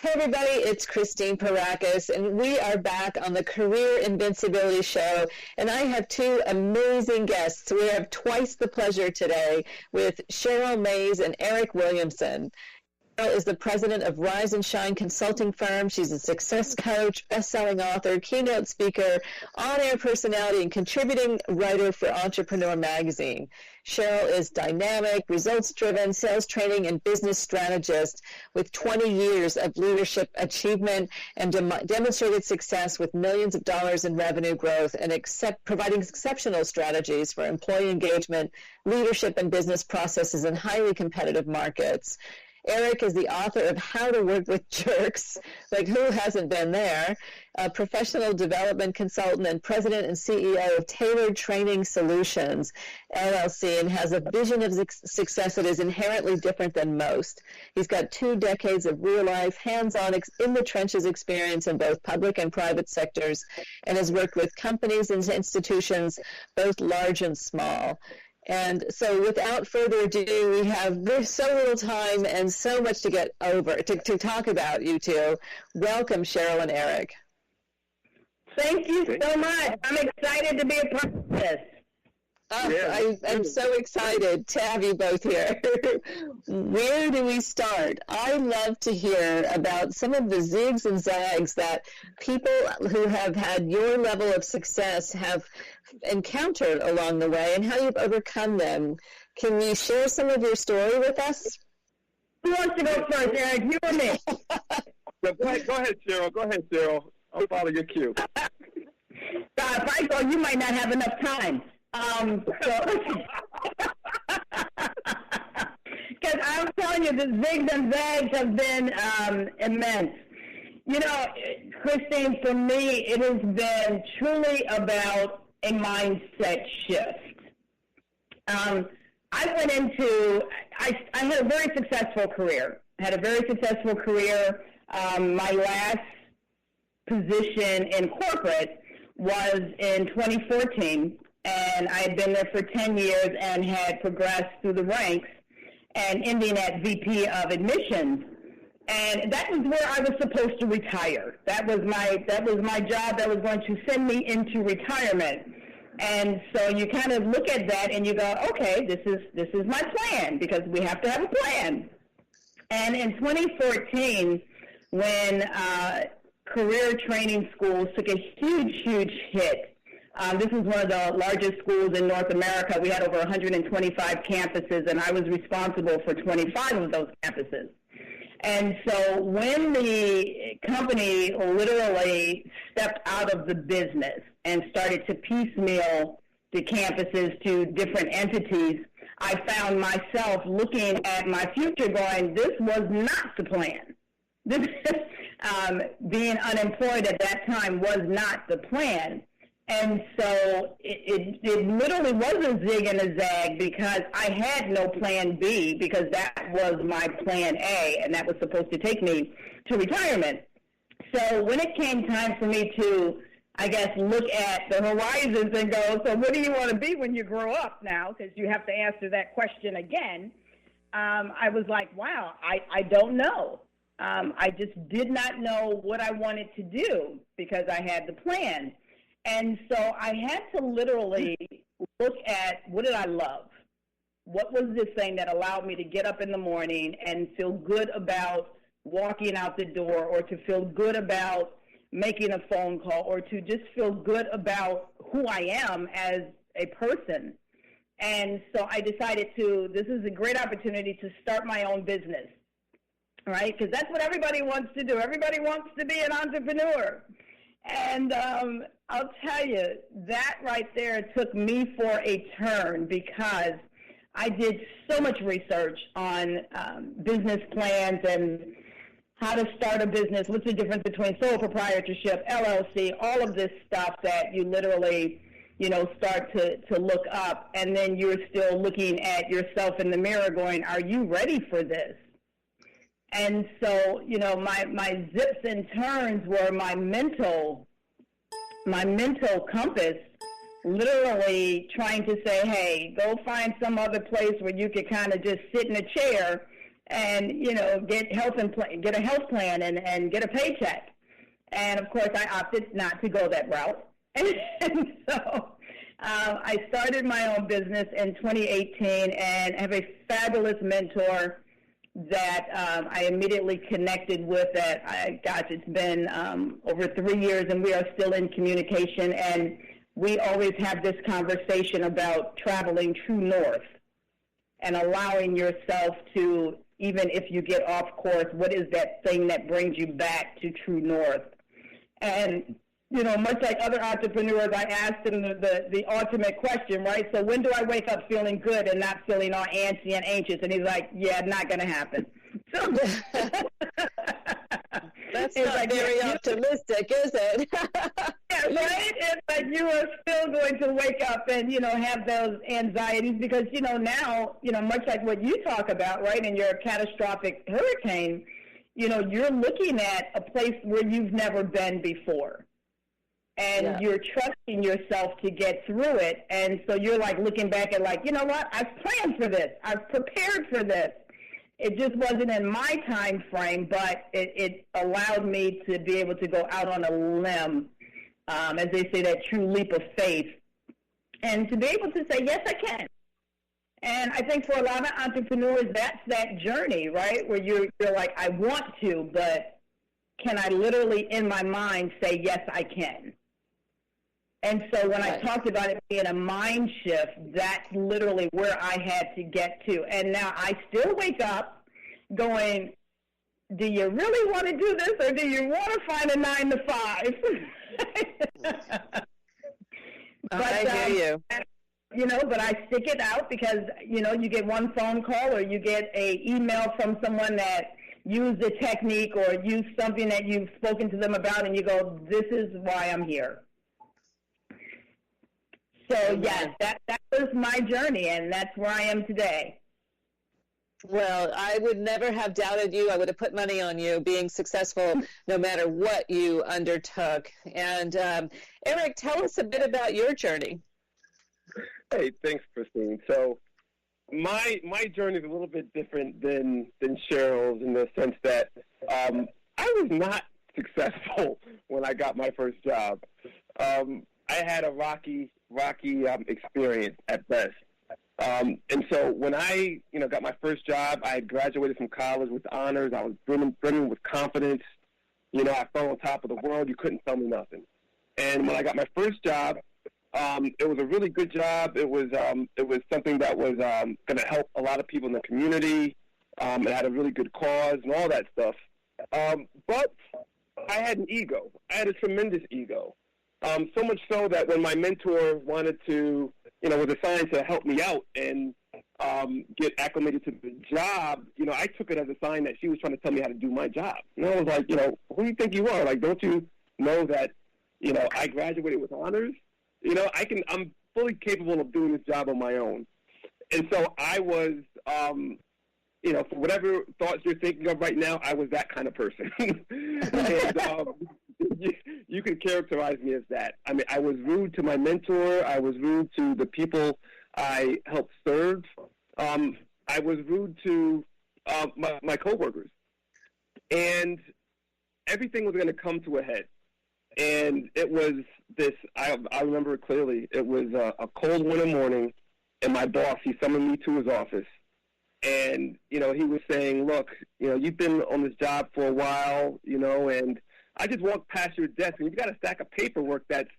Hey everybody, it's Christine Parakis, and we are back on the Career Invincibility Show, and I have two amazing guests. We have twice the pleasure today with Sheryl Mays and Eric Williamson. Sheryl is the president of Rise and Shine Consulting Firm. She's a success coach, best-selling author, keynote speaker, on-air personality, and contributing writer for Entrepreneur Magazine. Sheryl is dynamic, results-driven, sales training, and business strategist with 20 years of leadership achievement and demonstrated success with millions of dollars in revenue growth and providing exceptional strategies for employee engagement, leadership, and business processes in highly competitive markets. Eric is the author of How to Work with Jerks, like who hasn't been there, a professional development consultant and president and CEO of Tailored Training Solutions, LLC, and has a vision of success that is inherently different than most. He's got 2 decades of real-life, hands-on, in-the-trenches experience in both public and private sectors and has worked with companies and institutions, both large and small. And so without further ado, there's so little time and so much to get over, to talk about, you two. Welcome, Sheryl and Eric. Thank you so much. I'm excited to be a part of this. I'm so excited to have you both here. Where do we start? I love to hear about some of the zigs and zags that people who have had your level of success have encountered along the way and how you've overcome them. Can you share some of your story with us? Who wants to go first, Eric? You or me? Go ahead, Sheryl. Go ahead, Sheryl. I'll follow your cue. If I go, you might not have enough time. Because I'm telling you, the zigs and zags have been immense. You know, Christine, for me, it has been truly about a mindset shift. I had a very successful career. My last position in corporate was in 2014. And I had been there for 10 years and had progressed through the ranks and ending at VP of admissions. And that was where I was supposed to retire. That was my job that was going to send me into retirement. And so you kind of look at that and you go, okay, this is my plan, because we have to have a plan. And in 2014, when career training schools took a huge hit, this was one of the largest schools in North America. We had over 125 campuses, and I was responsible for 25 of those campuses. And so when the company literally stepped out of the business and started to piecemeal the campuses to different entities, I found myself looking at my future going, this was not the plan. Being unemployed at that time was not the plan. And so it literally was a zig and a zag, because I had no plan B, because that was my plan A, and that was supposed to take me to retirement. So when it came time for me to, I guess, look at the horizons and go, so what do you want to be when you grow up now? Because you have to answer that question again. I was like, wow, I don't know. I just did not know what I wanted to do, because I had the plan. And so I had to literally look at, what did I love? What was this thing that allowed me to get up in the morning and feel good about walking out the door, or to feel good about making a phone call, or to just feel good about who I am as a person? And so I decided this is a great opportunity to start my own business, right? Because that's what everybody wants to do. Everybody wants to be an entrepreneur. And I'll tell you, that right there took me for a turn, because I did so much research on business plans and how to start a business, what's the difference between sole proprietorship, LLC, all of this stuff that you literally, start to look up, and then you're still looking at yourself in the mirror going, are you ready for this? And so, my zips and turns were my mental compass, literally trying to say, hey, go find some other place where you could kind of just sit in a chair and, get get a health plan and get a paycheck. And, of course, I opted not to go that route. And so I started my own business in 2018 and have a fabulous mentor that I immediately connected with. It's been over 3 years, and we are still in communication. And we always have this conversation about traveling true north and allowing yourself to, even if you get off course, what is that thing that brings you back to true north? And, much like other entrepreneurs, I asked him the ultimate question, right? So when do I wake up feeling good and not feeling all antsy and anxious? And he's like, yeah, not going to happen. So that's not very optimistic, is it? Yeah, right? It's like you are still going to wake up and, have those anxieties because, now, much like what you talk about, right, in your catastrophic hurricane, you're looking at a place where you've never been before. And you're trusting yourself to get through it. And so you're like looking back at like, you know what, I've planned for this. I've prepared for this. It just wasn't in my time frame, but it allowed me to be able to go out on a limb, as they say, that true leap of faith, and to be able to say, yes, I can. And I think for a lot of entrepreneurs, that's that journey, right, where you're like, I want to, but can I literally in my mind say, yes, I can? And so when I talked about it being a mind shift, that's literally where I had to get to. And now I still wake up going, do you really want to do this or do you want to find a 9 to 5? But, I hear you. But I stick it out because, you get one phone call or you get an email from someone that used a technique or used something that you've spoken to them about and you go, this is why I'm here. So, yes, that was my journey, and that's where I am today. Well, I would never have doubted you. I would have put money on you being successful no matter what you undertook. And, Eric, tell us a bit about your journey. Hey, thanks, Christine. So my journey is a little bit different than Cheryl's in the sense that I was not successful when I got my first job. I had a rocky experience at best. And so when I, got my first job, I had graduated from college with honors. I was brimming with confidence. I felt on top of the world. You couldn't tell me nothing. And when I got my first job, it was a really good job. It was something that was going to help a lot of people in the community. It had a really good cause and all that stuff. But I had an ego. I had a tremendous ego. So much so that when my mentor wanted to, was assigned to help me out and get acclimated to the job, I took it as a sign that she was trying to tell me how to do my job. And I was like, who do you think you are? Like, don't you know that, I graduated with honors? I'm fully capable of doing this job on my own. And so I was, for whatever thoughts you're thinking of right now, I was that kind of person. And you can characterize me as that. I mean, I was rude to my mentor. I was rude to the people I helped serve. I was rude to my coworkers. And everything was going to come to a head. And it was this, I remember it clearly. It was a cold winter morning, and my boss, he summoned me to his office. And, he was saying, look, you've been on this job for a while, and I just walked past your desk, and you've got a stack of paperwork that's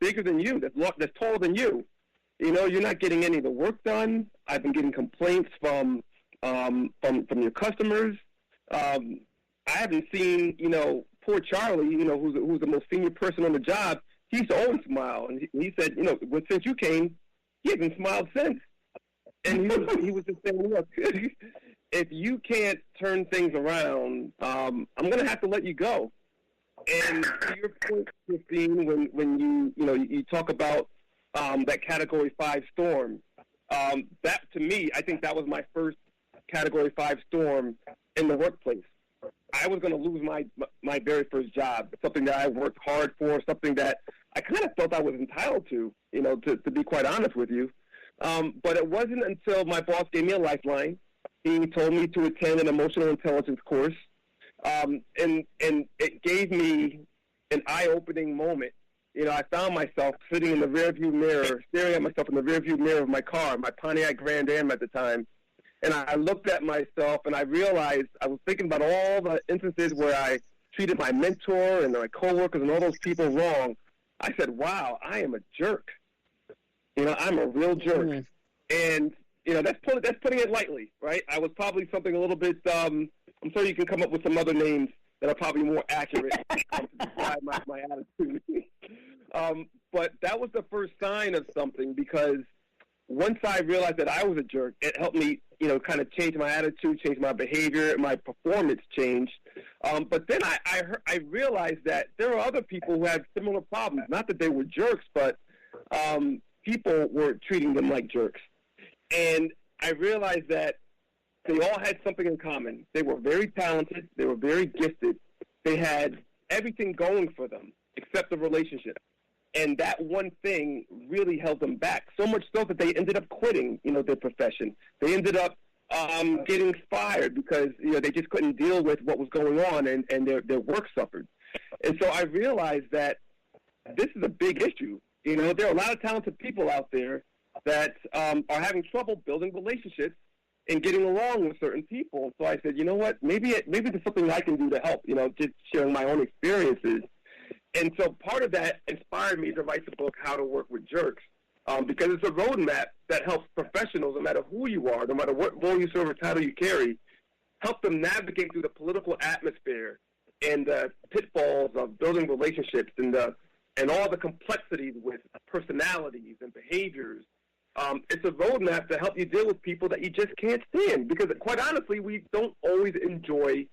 bigger than you, that's taller than you. You're not getting any of the work done. I've been getting complaints from your customers. I haven't seen, poor Charlie, who's the most senior person on the job. He used to always smile, and he said, since you came, he hasn't smiled since. And he was just saying, look, if you can't turn things around, I'm going to have to let you go. And to your point, Christine, when you talk about that Category 5 storm, that to me, I think that was my first Category 5 storm in the workplace. I was going to lose my very first job, something that I worked hard for, something that I kind of felt I was entitled to, to be quite honest with you. But it wasn't until my boss gave me a lifeline he told me to attend an emotional intelligence course, and it gave me an eye-opening moment. You know, I found myself sitting in the rearview mirror, staring at myself in the rearview mirror of my car, my Pontiac Grand Am at the time, and I looked at myself and I realized I was thinking about all the instances where I treated my mentor and my coworkers and all those people wrong. I said, wow, I am a jerk. You know, I'm a real jerk. Mm-hmm. And, you know, that's putting it lightly, right? I was probably something a little bit, I'm sure you can come up with some other names that are probably more accurate to describe my attitude. But that was the first sign of something, because once I realized that I was a jerk, it helped me, you know, kind of change my attitude, change my behavior, my performance changed. But then I realized that there are other people who had similar problems. Not that they were jerks, but people were treating them like jerks. And I realized that they all had something in common. They were very talented. They were very gifted. They had everything going for them except the relationship. And that one thing really held them back, so much so that they ended up quitting, you know, their profession. They ended up getting fired because, you know, they just couldn't deal with what was going on, and their work suffered. And so I realized that this is a big issue. You know, there are a lot of talented people out there that are having trouble building relationships and getting along with certain people. So I said, you know what, maybe there's something I can do to help, you know, just sharing my own experiences. And so part of that inspired me to write the book, How to Work with Jerks, because it's a roadmap that helps professionals, no matter who you are, no matter what role you serve or title you carry, help them navigate through the political atmosphere and the pitfalls of building relationships and all the complexities with personalities and behaviors. It's a roadmap to help you deal with people that you just can't stand, because quite honestly, we don't always enjoy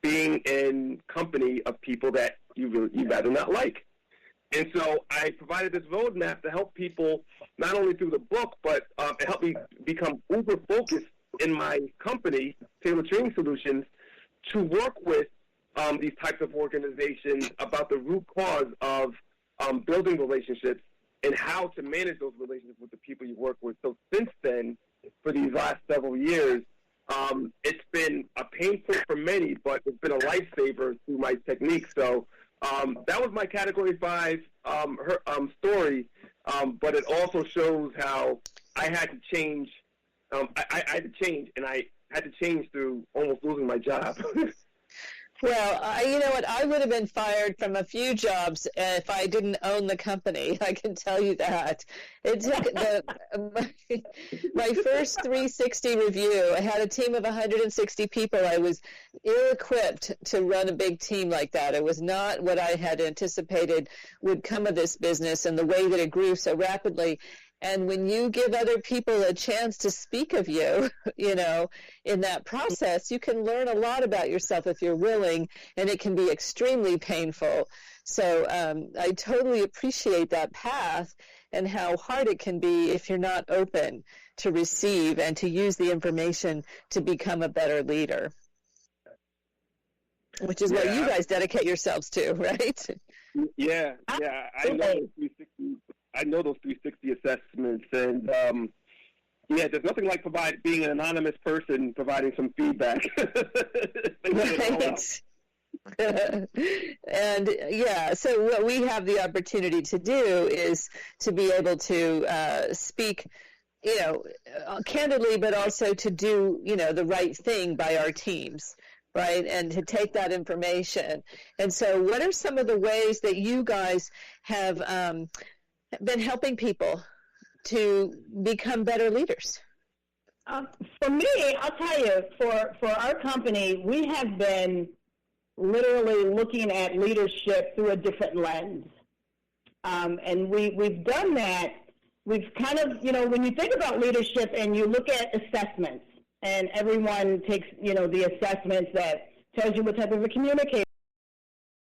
being in company of people that you'd rather not like. And so I provided this roadmap to help people, not only through the book, but it helped me become uber focused in my company, Taylor Training Solutions, to work with these types of organizations about the root cause of building relationships and how to manage those relationships with the people you work with. So since then, for these last several years, it's been a pain point for many, but it's been a lifesaver through my technique. So that was my Category 5 story, but it also shows how I had to change. I had to change, and I had to change through almost losing my job. Well, you know what? I would have been fired from a few jobs if I didn't own the company. I can tell you that. It took my first 360 review. I had a team of 160 people. I was ill-equipped to run a big team like that. It was not what I had anticipated would come of this business and the way that it grew so rapidly. And when you give other people a chance to speak of you, you know, in that process, you can learn a lot about yourself if you're willing, and it can be extremely painful. So I totally appreciate that path and how hard it can be if you're not open to receive and to use the information to become a better leader, which is what you guys dedicate yourselves to, right? Yeah. I know those 360 assessments, and there's nothing like being an anonymous person providing some feedback. Right. And so what we have the opportunity to do is to be able to speak, you know, candidly, but also to do, you know, the right thing by our teams. Right, and to take that information. And so what are some of the ways that you guys have been helping people to become better leaders? For me, I'll tell you, for our company, we have been literally looking at leadership through a different lens. And we've done that. We've kind of, you know, when you think about leadership and you look at assessments, and everyone takes, you know, the assessments that tells you what type of a communicator